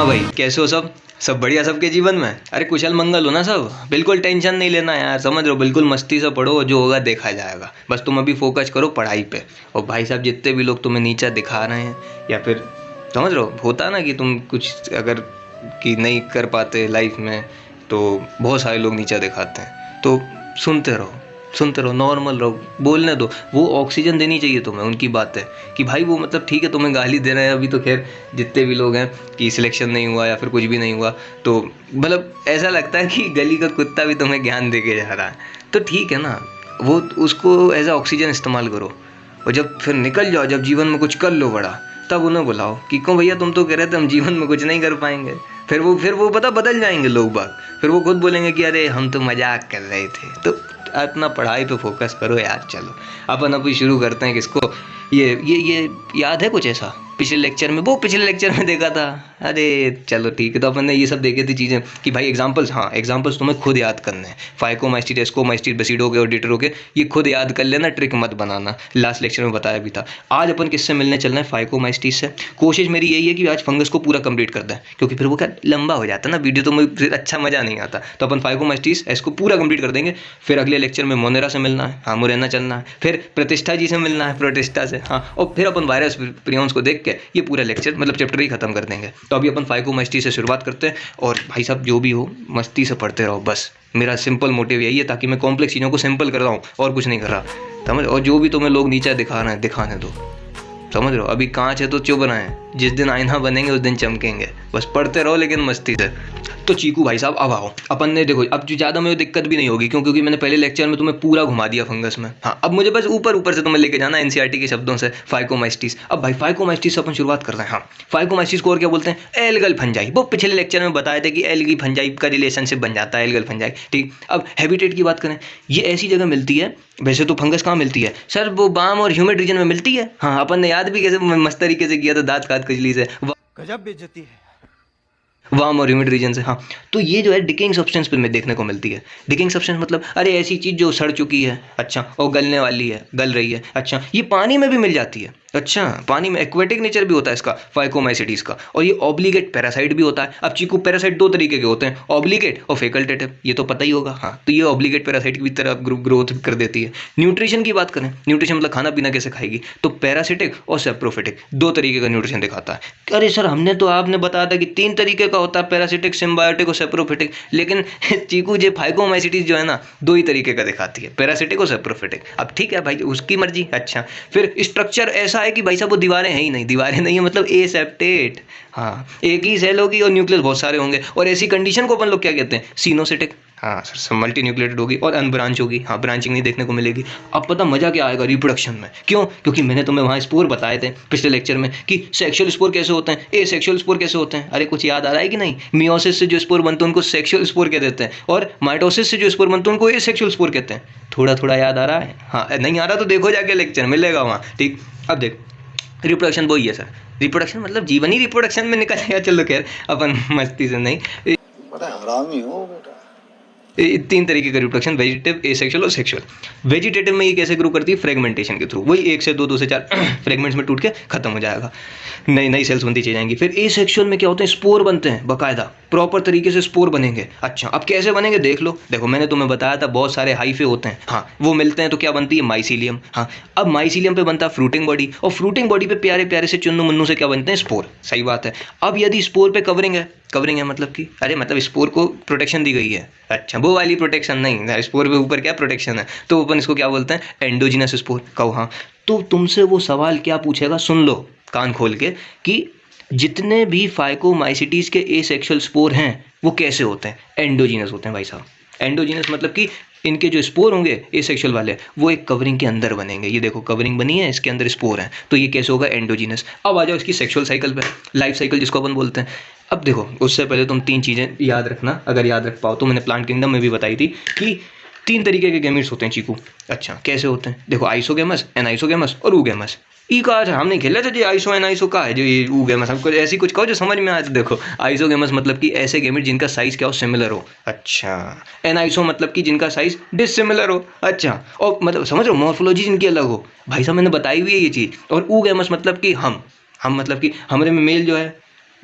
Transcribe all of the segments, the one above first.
हाँ भाई, कैसे हो सब? सब बढ़िया सबके जीवन में? अरे कुशल मंगल हो ना सब? बिल्कुल टेंशन नहीं लेना यार, समझ रहे हो? बिल्कुल मस्ती से पढ़ो, जो होगा देखा जाएगा। बस तुम अभी फोकस करो पढ़ाई पे। और भाई साहब जितने भी लोग तुम्हें नीचा दिखा रहे हैं या फिर समझ रहे हो, होता ना कि तुम कुछ अगर कि नहीं कर पाते लाइफ में, तो बहुत सारे लोग नीचा दिखाते हैं। तो सुनते रहो, सुनते रहो, नॉर्मल रहो, बोलने दो। वो ऑक्सीजन देनी चाहिए तुम्हें उनकी बातें, कि भाई वो मतलब ठीक है तुम्हें गाली दे रहे हैं अभी, तो खैर जितने भी लोग हैं कि सिलेक्शन नहीं हुआ या फिर कुछ भी नहीं हुआ, तो मतलब ऐसा लगता है कि गली का कुत्ता भी तुम्हें ज्ञान दे के जा रहा है। तो ठीक है ना, वो उसको एज अ ऑक्सीजन इस्तेमाल करो। और जब फिर निकल जाओ, जब जीवन में कुछ कर लो बड़ा, तब उन्हें बुलाओ कि क्यों भैया तुम तो कह रहे थे हम जीवन में कुछ नहीं कर पाएंगे। फिर वो पता बदल जाएंगे लोग बाग। फिर वो खुद बोलेंगे कि अरे हम तो मजाक कर रहे थे। तो अपना पढ़ाई पे फोकस करो यार। चलो अपन अभी शुरू करते हैं। किसको ये याद है कुछ ऐसा पिछले लेक्चर में? वो पिछले लेक्चर में देखा था। अरे चलो ठीक है, तो अपन ने ये सब देखे थी चीज़ें कि भाई एग्जांपल्स, हाँ एग्जांपल्स तुम्हें खुद याद करने हैं। फाइकोमाइस्टीज, एस्कोमाइस्टीज, बेसिडो और डिटरो के, ये खुद याद कर लेना, ट्रिक मत बनाना। लास्ट लेक्चर में बताया भी था। आज अपन किससे मिलने चलना है? फाइकोमाइस्टीज से। कोशिश मेरी यही है कि आज फंगस को पूरा कंप्लीट कर दें, क्योंकि फिर वो क्या लंबा हो जाता है ना वीडियो, तो फिर अच्छा मजा नहीं आता। तो अपन फाइकोमाइस्टीज इसको पूरा कंप्लीट कर देंगे। फिर अगले लेक्चर में मोनेरा से मिलना है, हाँ मोरेना चलना है। फिर प्रतिष्ठा जी से मिलना है, प्रोटिस्टा से, हाँ। और फिर अपन वायरस प्रियॉन्स को देख के ये पूरा लेक्चर मतलब चैप्टर ही खत्म कर देंगे। तो अभी अपन फाइकोमाइस्टीज से शुरुआत करते हैं। और भाई साहब जो भी हो मस्ती से पढ़ते रहो, बस मेरा सिंपल मोटिव यही है, ताकि मैं कॉम्प्लेक्स चीज़ों को सिंपल कर रहा हूँ और कुछ नहीं कर रहा, समझ। और जो भी तुम्हें लोग नीचा दिखा रहे हैं, दिखाने दो, समझ रहे हो? अभी कांच है तो चुभ रहे हैं, जिस दिन आईना बनेंगे उस दिन चमकेंगे। बस पढ़ते रहो लेकिन मस्ती से। तो चीकू भाई साहब अब आओ, अपन ने देखो अब जो ज़्यादा मुझे दिक्कत भी नहीं होगी, क्योंकि मैंने पहले लेक्चर में तुम्हें पूरा घुमा दिया फंगस में। हाँ अब मुझे बस ऊपर ऊपर से तुम्हें लेके जाना एनसीईआरटी के शब्दों से, फाइकोमाइस्टीज। अब भाई फाइकोमाइस्टीज से अपन शुरुआत कर रहे हैं। हाँ फाइकोमाइस्टीज को और क्या बोलते हैं? Algal fungi. वो पिछले लेक्चर में बताए थे कि एल्गी फंजाई का रिलेशनशिप बन जाता है, एल्गल फंजाई, ठीक। अब हैबिटेट की बात करें, ये ऐसी जगह मिलती है। वैसे तो फंगस कहाँ मिलती है सर? वो बाम और ह्यूमिड रीजन में मिलती है। हाँ अपन ने याद भी कैसे मस्त तरीके से किया था, दांत काट खुजली से। गजब बेइज्जती है। वार्म और ह्यूमिड रीजन से, हाँ। तो ये जो है डिकेइंग सब्सटेंस पे में देखने को मिलती है। डिकेइंग सब्सटेंस मतलब अरे ऐसी चीज़ जो सड़ चुकी है, अच्छा, और गलने वाली है, गल रही है, अच्छा। ये पानी में भी मिल जाती है, अच्छा। पानी में एक्वेटिक नेचर भी होता है इसका, फाइकोमाइसीटीज का। और ये ऑब्लिगेट पैरासाइट भी होता है। अब चीकू पैरासाइट दो तरीके के होते हैं, ऑब्लिगेट और फैकल्टेटिव, ये तो पता ही होगा। हाँ तो ये ऑब्लिगेट पैरासाइट की तरह ग्रोथ कर देती है। न्यूट्रिशन की बात करें, न्यूट्रिशन मतलब खाना पीना कैसे खाएगी, तो पैरासिटिक और सेप्रोफिटिक दो तरीके का न्यूट्रिशन दिखाता है। अरे सर हमने तो आपने बताया था कि 3 तरीके का होता है, पैरासिटिक, सिम्बायोटिक और सेप्रोफिटिक। लेकिन चीकू जो फाइकोमाइसीटीज जो है ना, 2 ही तरीके का दिखाती है, पैरासिटिक और सेप्रोफिटिक। अब ठीक है भाई उसकी मर्जी, अच्छा। फिर स्ट्रक्चर ऐसा है कि भाई साहब वो दीवारें हैं ही नहीं, दीवारें नहीं है मतलब एसेप्टेट, हाँ। एक ही सेल होगी और न्यूक्लियस बहुत सारे होंगे। और ऐसी कंडीशन को अपन लोग क्या कहते हैं? सिनोसिटिक, हाँ सर। मल्टी न्यूक्लिएटेड होगी और अनब्रांच होगी, हाँ ब्रांचिंग नहीं देखने को मिलेगी। अब पता मजा क्या आएगा रिप्रोडक्शन में, क्यों? क्योंकि मैंने तुम्हें वहाँ स्पोर बताए थे पिछले लेक्चर में कि सेक्सुअल स्पोर कैसे होते हैं, ए सेक्सुअल स्पोर कैसे होते हैं। अरे कुछ याद आ रहा है कि नहीं? मियोसिस से जो स्पोर बनते हैं उनको सेक्सुअल स्पोर कह देते हैं, और माइटोसिस से जो स्पोर बनते हैं उनको ए सेक्सुअल स्पोर कहते हैं। थोड़ा थोड़ा याद आ रहा है? हाँ नहीं आ रहा तो देखो जाके लेक्चर मिलेगा वहाँ, ठीक। अब देख रिप्रोडक्शन वही है सर। रिप्रोडक्शन मतलब जीवन ही रिप्रोडक्शन में निकल गया। चलो खैर अपन मस्ती से नहीं, बड़ा हरामी हो बेटा। 3 तरीके का रिप्रोडक्शन, वेजिटेटिव, एसेक्सुअल और सेक्सुअल। वेजिटेटिव में ये कैसे ग्रो करती है? फ्रेगमेंटेशन के थ्रू, वही 1 से 2, 2 से 4 फ्रेगमेंट्स में टूट के खत्म हो जाएगा, नई नई सेल्स बनती चली जाएंगी। फिर एसेक्सुअल में क्या होते हैं? स्पोर बनते हैं, बाकायदा प्रॉपर तरीके से स्पोर बनेंगे। अच्छा अब कैसे बनेंगे देख लो। देखो मैंने तुम्हें बताया था बहुत सारे हाइफे होते हैं, हाँ वो मिलते हैं तो क्या बनती है? माइसीलियम, हाँ। अब माइसीलियम पे बनता है फ्रूटिंग बॉडी, और फ्रूटिंग बॉडी पे प्यारे प्यारे से चुन्नू मुन्नू से क्या बनते हैं? स्पोर, सही बात है। अब यदि स्पोर पे कवरिंग है, कवरिंग है मतलब कि अरे मतलब स्पोर को प्रोटेक्शन दी गई है, अच्छा वो वाली प्रोटेक्शन नहीं, स्पोर पे ऊपर क्या प्रोटेक्शन है, तो अपन इसको क्या बोलते हैं? एंडोजिनस स्पोर, कहो हाँ। तो तुमसे वो सवाल क्या पूछेगा, सुन लो कान खोल के, कि जितने भी फाइकोमाइसीटीज के एसेक्सुअल स्पोर हैं वो कैसे होते हैं? एंडोजिनस होते हैं भाई साहब। एंडोजिनस मतलब कि इनके जो स्पोर होंगे एसेक्सुअल वाले, वो एक कवरिंग के अंदर बनेंगे। ये देखो कवरिंग बनी है, इसके अंदर स्पोर है, तो ये कैसे होगा? एंडोजिनस। अब आ जाओ इसकी सेक्सुअल साइकिल पे, लाइफ साइकिल जिसको अपन बोलते हैं। अब देखो उससे पहले तुम 3 चीज़ें याद रखना, अगर याद रख पाओ तो। मैंने प्लांट किंगडम में भी बताई थी कि 3 तरीके के गैमेट्स होते हैं चीकू। अच्छा कैसे होते हैं? देखो आइसोगेमस, एनाइसोगेमस और ऊगेमस। ई कहा था हमने खेला था जी, आइसो एनाइसो का है जो ये ऊगेमस, हमको ऐसी कुछ कहो जो समझ में आए। तो देखो आइसोगेमस मतलब कि ऐसे गैमेट जिनका साइज क्या हो? सिमिलर हो, अच्छा। एनाइसो मतलब कि जिनका साइज डिसिमिलर हो, अच्छा। और मतलब समझ रहे हो मॉर्फोलॉजी जिनकी अलग हो, भाई साहब मैंने बताई हुई है ये चीज़। और ऊगेमस मतलब कि हम मतलब कि हमारे में मेल जो है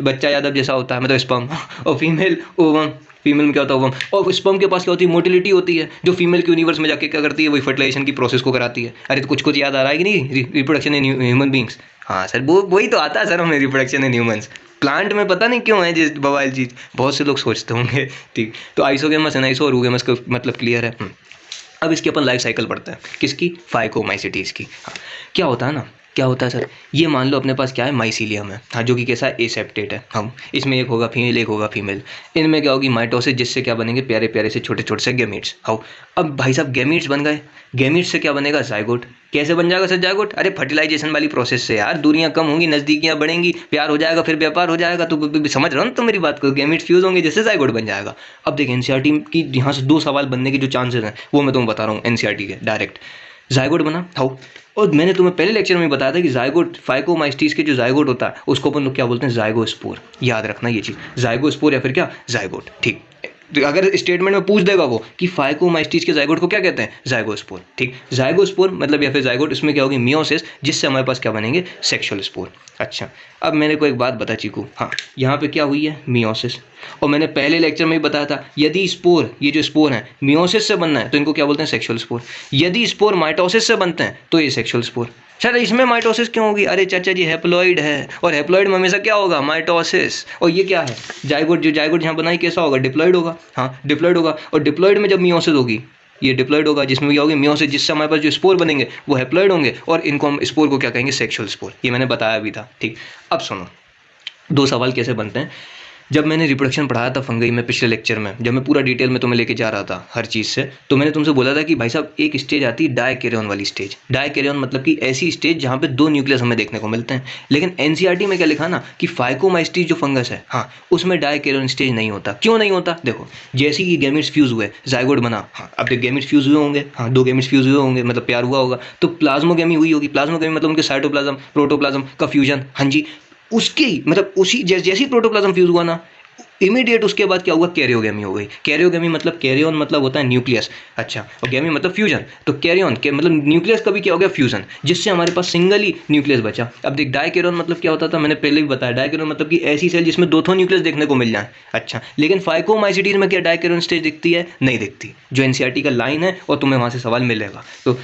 बच्चा यादव जैसा होता है, मतलब स्पर्म, और फीमेल ओवम, फीमेल में क्या होता है ओवम, और स्पर्म के पास क्या होती है, मोटिलिटी होती है, जो फीमेल के यूनिवर्स में जाके क्या करती है, वही फर्टिलाइजेशन की प्रोसेस को कराती है। अरे तो कुछ याद आ रहा है कि नहीं, रिप्रोडक्शन इन ह्यूमन बींग्स। हाँ सर, वो वही तो आता है सर हमें, रिप्रोडक्शन इन ह्यूमंस। प्लांट में पता नहीं क्यों है जिस बवाल चीज़, बहुत से लोग सोचते होंगे। ठीक, तो आइसोगेमस एनाइसो और रूगेमस का मतलब क्लियर है। अब इसकी अपन लाइफ साइकिल पढ़ते हैं, किसकी, फाइकोमाइसीटीज की। हाँ, क्या होता है ना, क्या होता है सर, ये मान लो अपने पास क्या है, माइसीलियम है, हाँ, जो कि कैसा है, एसेप्टेट है। हम इसमें एक होगा फीमेल, एक होगा फीमेल। इनमें क्या होगी, माइटोसिस, जिससे क्या बनेंगे, प्यारे प्यारे से छोटे छोटे से गैमीट्स। हाँ, अब भाई साहब गैमीट्स बन गए, गैमीट्स से क्या बनेगा, जायगोट। कैसे बन जाएगा सर जायगोट, अरे फर्टिलाइजेशन वाली प्रोसेस से यार, दूरियां कम होंगी, नजदीकियां बढ़ेंगी, प्यार हो जाएगा, फिर व्यापार हो जाएगा। तो समझ रहा हूँ तो मेरी बात को, गैमीट्स फ्यूज होंगे जिससे जायगोट बन जाएगा। अब देखिए एनसीईआरटी की यहाँ से 2 सवाल बनने के जो चांसेस हैं वो मैं तुम्हें बता रहा हूँ, एनसीईआरटी के डायरेक्ट। जायगोट बना, हाउ, और मैंने तुम्हें पहले लेक्चर में बताया था कि जायगोट, फाइकोमाइसीटीज के जो जायगोट होता है उसको अपन लोग क्या बोलते हैं, जायगोस्पोर। याद रखना ये चीज़, जायगोस्पोर या फिर क्या, जायगोट। ठीक, तो अगर स्टेटमेंट में पूछ देगा वो कि फाइकोमाइसीटीज के जायगोट को क्या कहते हैं, जायगोस्पोर। ठीक, जायगोस्पोर मतलब या फिर जायगोट, इसमें क्या होगी, मियोसिस, जिससे हमारे पास क्या बनेंगे, सेक्सुअल स्पोर। अच्छा, अब मैंने को एक बात बता चीकू, हाँ, यहाँ पे क्या हुई है, मियोसिस। और मैंने पहले लेक्चर में ही बताया था, यदि स्पोर, ये जो स्पोर हैं मियोसिस से बनना है तो इनको क्या बोलते हैं, सेक्सुअल स्पोर। यदि स्पोर माइटोसिस से बनते हैं तो ये सेक्सुअल स्पोर। सर इसमें माइटोसिस क्यों होगी, अरे चाचा जी हैप्लॉइड है, और हैप्लॉइड में हमेशा क्या होगा, माइटोसिस। और ये क्या है, जायगोट, जो जायगोट यहाँ बनाई कैसा होगा, डिप्लॉइड होगा। हाँ, डिप्लॉइड होगा, और डिप्लॉइड में जब मियोसिस होगी, ये डिप्लॉइड होगा, जिसमें क्या होगी, मियोसिस, जिससे हमारे पास जो स्पोर बनेंगे वो हैप्लॉइड होंगे, और इनको हम स्पोर को क्या कहेंगे, सेक्सुअल स्पोर। ये मैंने बताया भी था। ठीक, अब सुनो 2 सवाल कैसे बनते हैं। जब मैंने रिप्रोडक्शन पढ़ाया था फंगई में पिछले लेक्चर में, जब मैं पूरा डिटेल में तुम्हें लेके जा रहा था हर चीज़ से, तो मैंने तुमसे बोला था कि भाई साहब एक स्टेज आती है डायकैरियन वाली स्टेज। डायकैरियन मतलब कि ऐसी स्टेज जहाँ पे 2 न्यूक्लियस हमें देखने को मिलते हैं। लेकिन एनसीईआरटी में क्या लिखा ना कि फाइकोमाइसीटीज जो फंगस है, हाँ, उसमें डायकैरियन स्टेज नहीं होता। क्यों नहीं होता, देखो, जैसे ही गैमीट्स फ्यूज हुए, जायगोट बना, हाँ, अब जब गैमीट्स फ्यूज हुए होंगे, हाँ, 2 गैमीट्स फ्यूज हुए होंगे, मतलब प्यार हुआ होगा, तो प्लाज्मोगैमी हुई होगी। प्लाज्मोगैमी मतलब उनके साइटोप्लाज्म, प्रोटोप्लाज्म का फ्यूजन। हाँ जी, उसकी मतलब उसी जैसे ही प्रोटोप्लाज्म फ्यूज हुआ ना, इमीडिएट उसके बाद क्या हुआ, कैरियोगेमी हो गई। कैरियोगेमी मतलब, कैरियन मतलब होता है न्यूक्लियस, अच्छा, और गेमी मतलब फ्यूजन। तो कैरियन के मतलब न्यूक्लियस का भी क्या हो गया, फ्यूजन, जिससे हमारे पास सिंगल ही न्यूक्लियस बचा। अब देख, डायकैरियन मतलब क्या होता था, मैंने पहले भी बताया, डायकैरियन मतलब कि ऐसी सेल जिसमें 2 न्यूक्लियस देखने को मिल जाए। अच्छा, लेकिन फाइकोमाइसीटीज में क्या डायकैरियन स्टेज दिखती है, नहीं दिखती, जो एनसीईआरटी का लाइन है, और तुम्हें वहाँ से सवाल मिलेगा। तो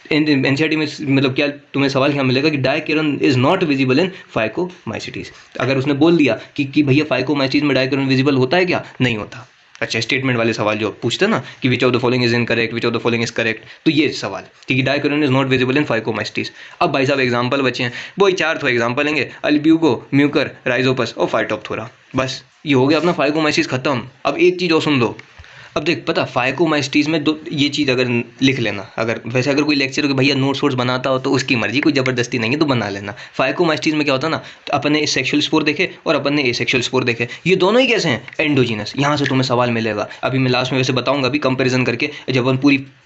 एनसीईआरटी में मतलब क्या तुम्हें सवाल क्या मिलेगा कि डायकैरियन इज नॉट विजिबल इन फाइकोमाइसीटीज। अगर उसने बोल दिया कि भैया फाइकोमाइसीटीज में डायकैरियन विजिबल होता है क्या, नहीं होता। अच्छा, स्टेटमेंट वाले सवाल जो पूछते हैं ना कि which of the following is incorrect, which of the following is correct, तो ये सवाल, ठीक है, डायकैरियन इज नॉट विजिबल इन फाइकोमाइसीटीज। अब भाई साहब एग्जांपल बचे हैं, वही 4 तो एग्जांपल लेंगे, अल्ब्यूको, म्यूकर, राइजोपस और फाइटोप्थोरा। बस ये हो गया अपना फाइकोमाइसीस खत्म। अब एक चीज़ और सुन लो, अब देख, पता फाइकोमाइसीटीज में 2 ये चीज़ अगर लिख लेना, अगर वैसे अगर कोई लेक्चर हो भैया नोट्स वोट्स बनाता हो तो उसकी मर्जी, कोई ज़बरदस्ती नहीं है, तो बना लेना। फाइकोमाइसीटीज में क्या होता है ना, तो अपन ने सेक्सुअल स्पोर देखे और अपन ने एसेक्सुअल स्पोर देखे, ये दोनों ही कैसे हैं, एंडोजीनस। यहाँ से तुम्हें सवाल मिलेगा, अभी मैं लास्ट में वैसे बताऊंगा अभी कंपैरिजन करके, जब अपन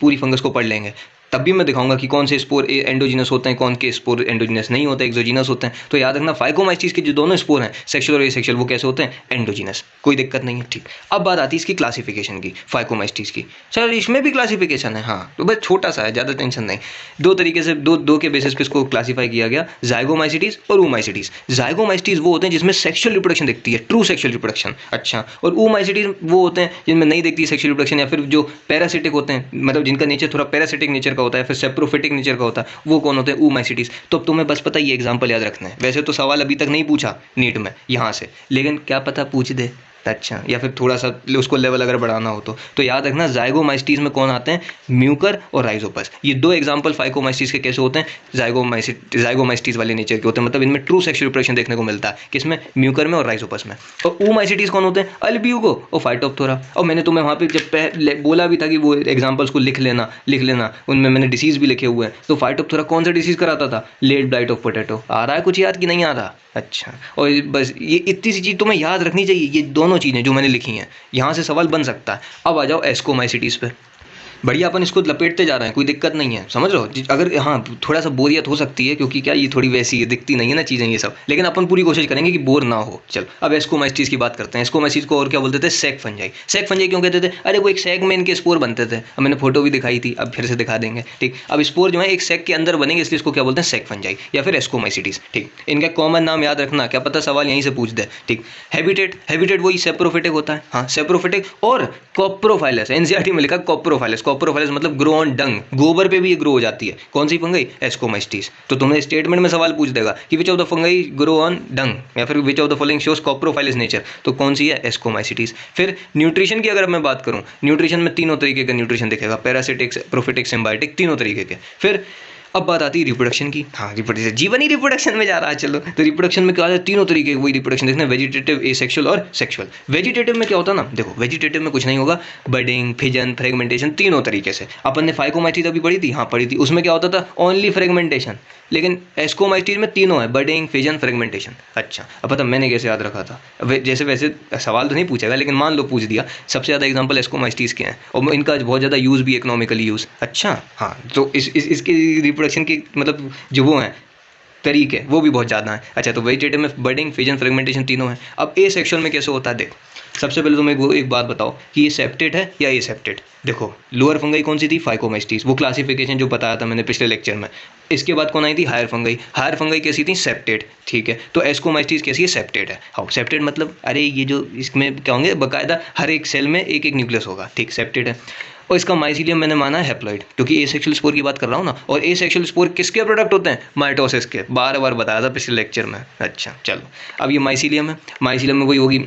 पूरी फंगस को पढ़ लेंगे तब भी मैं दिखाऊंगा कि कौन से स्पोर एंडोजीनस होते हैं, कौन के स्पोर एंडोजीनस नहीं होते, एक्सोजीनस होते हैं। तो याद रखना, फाइकोमाइसीटीज के जो दोनों स्पोर हैं, सेक्सुअल और एसेक्सुअल, वो कैसे होते हैं, एंडोजीनस। कोई दिक्कत नहीं है। ठीक, अब बात आती है इसकी क्लासिफिकेशन की, फाइकोमाइसीटीज की। सर इसमें भी क्लासिफिकेशन है, हाँ, तो बस छोटा सा है, ज़्यादा टेंशन नहीं। 2 तरीके से, दो के बेसिस पे इसको क्लासीफाई किया गया, जाइगोमाइसीटीज और ऊमाइसीटीज। जाइगोमाइसीटीज वो होते हैं जिसमें सेक्सुअल रिप्रोडक्शन दिखती है, ट्रू सेक्सुअल रिप्रोडक्शन। अच्छा, और ऊमाइसीटीज वो होते हैं जिनमें नहीं दिखती सेक्सुअल रिप्रोडक्शन, या फिर जो पैरासिटिक होते हैं, मतलब जिनका नेचर थोड़ा पैरासिटिक नेचर का होता है, फिर सेप्रोफिटिक नेचर का होता है, वो कौन होते हैं, ऊमाइसीटीज। तो अब तुम्हें बस पता ये एग्जांपल याद रखना है। वैसे तो सवाल अभी तक नहीं पूछा नीट में यहाँ से, लेकिन क्या पता पूछ दे, अच्छा, या फिर थोड़ा सा उसको लेवल अगर बढ़ाना हो तो याद रखना, जाइगोमाइसीटीज में कौन आते हैं, म्यूकर और राइजोपस। ये 2 एग्जांपल फाइकोमाइसीटीज के कैसे होते हैं, जाइगोमाइसीटीज वाले नेचर के होते हैं, मतलब इनमें ट्रू सेक्सुअल रिप्रोडक्शन देखने को मिलता है, किसमें, म्यूकर में और राइजोपस में। और ऊमाइसीटीज कौन होते हैं, अल्ब्यूको और फाइटोप्थोरा। और मैंने तुम्हें वहाँ पे जब बोला भी था कि वो एग्जाम्पल्स को लिख लेना, उनमें मैंने डिसीज भी लिखे हुए हैं। तो फाइटोप्थोरा कौन सा डिसीज कराता था, लेट ब्लाइट ऑफ पोटैटो। आ रहा है कुछ याद कि नहीं आ रहा, अच्छा, और बस ये इतनी सी चीज़ तुम्हें याद रखनी चाहिए, ये दोनों चीज़ें जो मैंने लिखी हैं, यहाँ से सवाल बन सकता है। अब आ जाओ एस्कोमाइसीटीज पे। बढ़िया अपन इसको लपेटते जा रहे हैं, कोई दिक्कत नहीं है, समझ रहे हो। अगर हाँ थोड़ा सा बोरियत हो सकती है क्योंकि क्या ये थोड़ी वैसी है, दिखती नहीं है ना चीज़ें ये सब, लेकिन अपन पूरी कोशिश करेंगे कि बोर ना हो। चल अब एस्कोमाइसिस की बात करते हैं। एस्कोमाइसिस को और क्या बोलते थे, सैक फंजाई। सैक फंजाई क्यों कहते थे, अरे वो एक सैक में इनके स्पोर बनते थे। अब मैंने फोटो भी दिखाई थी, अब फिर से दिखा देंगे, ठीक। अब स्पोर जो है एक सैक के अंदर बनेंगे, इसलिए इसको क्या बोलते हैं, सैक फंजाई या फिर एस्कोमाइसिटिस, ठीक। इनका कॉमन नाम याद रखना, क्या पता सवाल यहीं से पूछ दे, ठीक। हैबिटेट, हैबिटेट वही सेप्रोफिटिक होता है, हाँ सेप्रोफिटिक। और कॉप्रोफाइलस, एनसीईआरटी में लिखा कॉप्रोफाइलस। कॉप्रोफाइलस मतलब ग्रो ऑन डंग, गोबर पे भी ये ग्रो हो जाती है। कौन सी फंगई, एस्कोमाइसिटिस। तो तुम्हें स्टेटमेंट में सवाल पूछ देगा कि which of the fungi grow on dung या फिर which of the following shows coprophilous nature, तो कौन सी है, एस्कोमाइसिटिस। फिर न्यूट्रिशन की अगर मैं बात करूं, न्यूट्रिशन में तीनों तरीके का न्यूट्रिशन दिखेगा, पैरासिटिक, प्रोफिटिक, सिम्बायोटिक, तीनों तरीके के। फिर अब बात आती है रिप्रोडक्शन की, हाँ रिप्रोडक्शन, जीवन ही रिप्रोडक्शन में जा रहा है। चलो तो रिप्रोडक्शन में क्या होता है, तीनों तरीके वही रिप्रोडक्शन देखना, वेजिटेटिव, एसेक्सुअल और सेक्सुअल। वेजिटेटिव में क्या होता है ना, देखो वेजिटेटिव में कुछ नहीं होगा, बडिंग, फिजन, फ्रेगमेंटेशन, तीनों तरीके से। अपन ने फाइकोमाइसिस अभी पढ़ी थी, हाँ पढ़ी थी, उसमें क्या होता था, ओनली फ्रेगमेंटेशन। लेकिन एस्कोमाइसिस में तीनों है, बडिंग, फिजन, फ्रेगमेंटेशन। अच्छा अब पता मैंने कैसे याद रखा था, जैसे वैसे सवाल तो नहीं पूछेगा लेकिन मान लो पूछ दिया। सबसे ज़्यादा एग्जांपल एस्कोमाइसिस के हैं और इनका बहुत ज़्यादा यूज़ भी, इकोनॉमिकली यूज़। अच्छा हाँ, तो इसकी रिप्रोडक्शन की मतलब जो वो हैं तरीके वो भी बहुत ज़्यादा हैं। अच्छा तो वेजिटेटिव में बडिंग, फिजन, फ्रेगमेंटेशन तीनों हैं। अब ए सेक्शुअल में कैसे होता है, देख सबसे पहले तो मैं एक बात बताओ कि ये सेप्टेट है या एसेप्टेट। देखो लोअर फंगाई कौन सी थी, फाइकोमाइसिस, वो क्लासिफिकेशन जो बताया था मैंने पिछले लेक्चर में। इसके बाद कौन आई थी, हायर फंगाई। हायर फंगाई कैसी थी, सेप्टेट, ठीक है। तो एस्कोमाइसिस कैसी है, सेप्टेट है। हाउ सेप्टेट मतलब अरे ये जो इसमें क्या होंगे, बाकायदा हर एक सेल में एक एक न्यूक्लियस होगा, ठीक, सेप्टेट है। और इसका माइसीलियम मैंने माना है हैप्लॉइड, क्योंकि एसेक्सुअल स्पोर की बात कर रहा हूँ ना, और एसेक्सुअल स्पोर किसके प्रोडक्ट होते हैं, माइटोसिस के, बार बार बताया था पिछले लेक्चर में। अच्छा चलो अब ये माइसीलियम है, माइसीलियम में वही होगी,